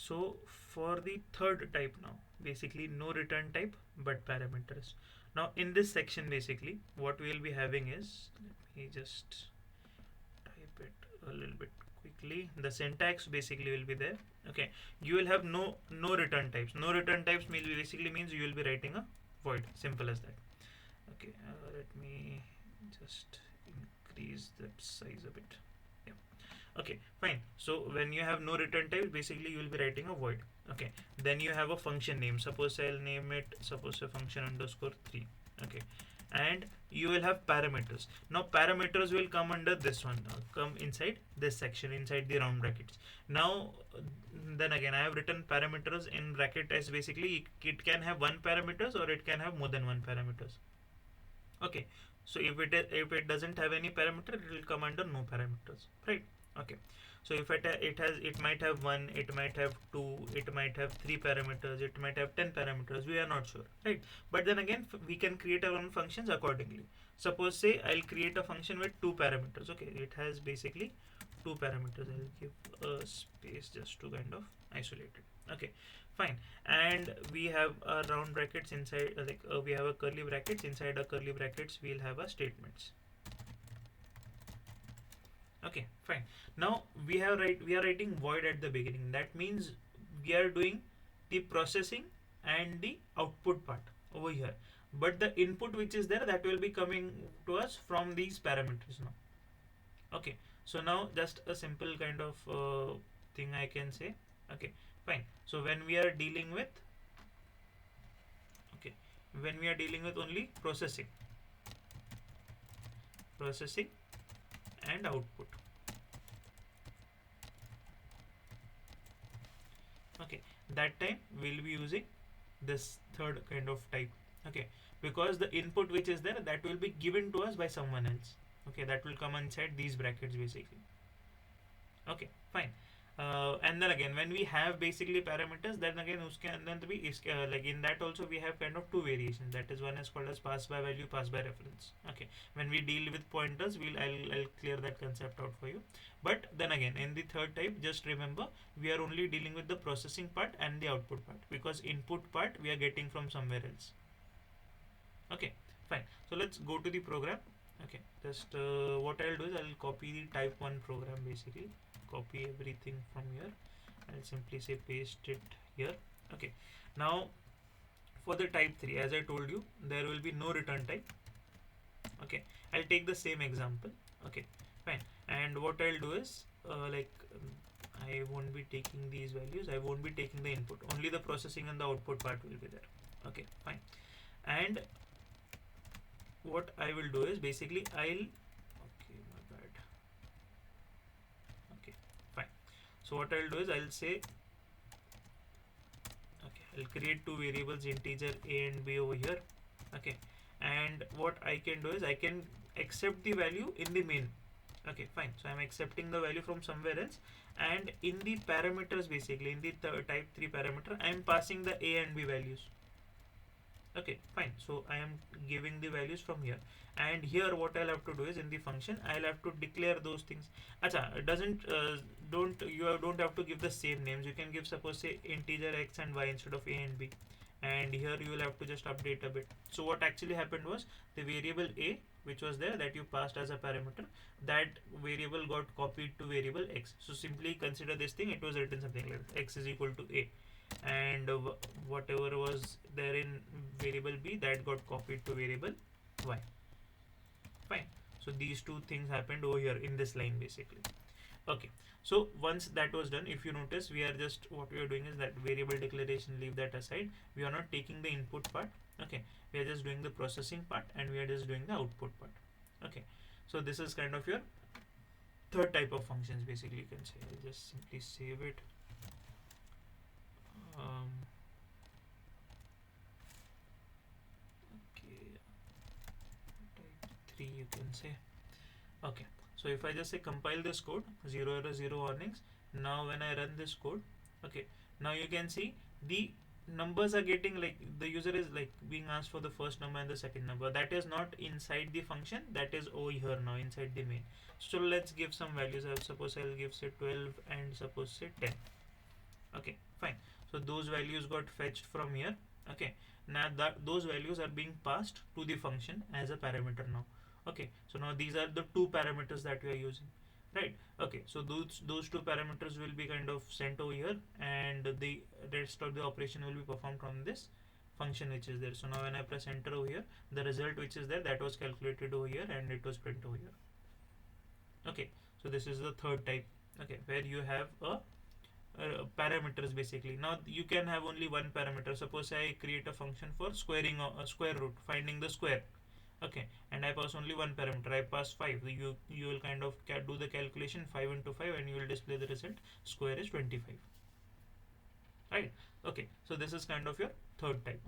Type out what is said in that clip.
So for the third type now, basically no return type but parameters. Now in this section basically what we will be having is, let me just type it a little bit quickly. The syntax basically will be there. Okay, you will have no return types. No return types means basically means you will be writing a void. Simple as that. Okay, let me just increase the size a bit. Yeah. Okay, fine. So when you have no return type, basically you will be writing a void. Okay, then you have a function name. Suppose I'll name it, suppose a function underscore 3. Okay, and you will have parameters. Now parameters will come under this one, come inside this section, inside the round brackets. Now then again I have written parameters in bracket as basically it can have one parameters or it can have more than one parameters. Okay, so if it doesn't have any parameter, it will come under no parameters, right? Okay, so if it might have one, it might have two, it might have three parameters, it might have 10 parameters, we are not sure, right? But then again we can create our own functions accordingly. Suppose say I'll create a function with two parameters. Okay, it has basically two parameters. I'll give a space just to kind of isolate it. Okay, fine. And we have a round brackets inside, we have a curly brackets. Inside a curly brackets we'll have a statements. Okay, fine. Now we are writing void at the beginning. That means we are doing the processing and the output part over here, but the input which is there, that will be coming to us from these parameters now. Okay, so now just a simple kind of thing I can say. Okay, fine. So when we are dealing with, okay, when we are dealing with only processing and output. Okay, that time we'll be using this third kind of type. Okay, because the input which is there, that will be given to us by someone else. Okay, that will come inside these brackets basically. Okay, fine. And then again when we have basically parameters, then again like in that also we have kind of two variations. That is, one is called as pass by value, pass by reference. Okay, when we deal with pointers, I'll clear that concept out for you. But then again in the third type, just remember we are only dealing with the processing part and the output part, because input part we are getting from somewhere else. Okay, fine. So let's go to the program. Okay, just what I'll do is I'll copy the type 1 program basically, copy everything from here. I'll simply say paste it here. Okay, now for the type 3, as I told you, there will be no return type. Okay, I'll take the same example. Okay, fine. And what I'll do is I won't be taking these values, I won't be taking the input, only the processing and the output part will be there. Okay, fine. And what I will do is basically okay, my bad. Okay, fine. So what I'll do is I'll say, okay, I'll create two variables, integer a and b over here. Okay, and what I can do is I can accept the value in the main. Okay, fine. So I'm accepting the value from somewhere else, and in the parameters basically in the type 3 parameter, I'm passing the a and b values. Okay, fine. So I am giving the values from here, and here what I'll have to do is in the function I'll have to declare those things. Acha, it doesn't don't have to give the same names. You can give, suppose say integer x and y instead of a and b, and here you will have to just update a bit. So what actually happened was the variable a which was there that you passed as a parameter, that variable got copied to variable x. So simply consider this thing, it was written something like x is equal to a, and whatever was there in variable b, that got copied to variable y. Fine. So these two things happened over here in this line basically. Okay, so once that was done, if you notice, we are just, what we are doing is that variable declaration, leave that aside, we are not taking the input part. Okay, we are just doing the processing part, and we are just doing the output part. Okay, so this is kind of your third type of functions basically, you can say. I'll just simply save it. Okay, type 3 you can say. Okay, so if I just say compile this code, 0 error 0 warnings. Now when I run this code, okay, now you can see the numbers are getting, like the user is like being asked for the first number and the second number. That is not inside the function, that is over here now inside the main. So let's give some values. Suppose I'll give say 12 and suppose say 10. Okay, fine. So those values got fetched from here. Okay, now that those values are being passed to the function as a parameter now. Okay, so now these are the two parameters that we are using, right? Okay, so those two parameters will be kind of sent over here, and the rest of the operation will be performed on this function which is there. So now when I press enter over here, the result which is there, that was calculated over here and it was print over here. Okay, so this is the third type. Okay, where you have a parameters basically. Now you can have only one parameter. Suppose I create a function for squaring a square root, finding the square. Okay, and I pass only one parameter. I pass 5. You will kind of do the calculation 5 into 5, and you will display the result. Square is 25. Right? Okay, so this is kind of your third type.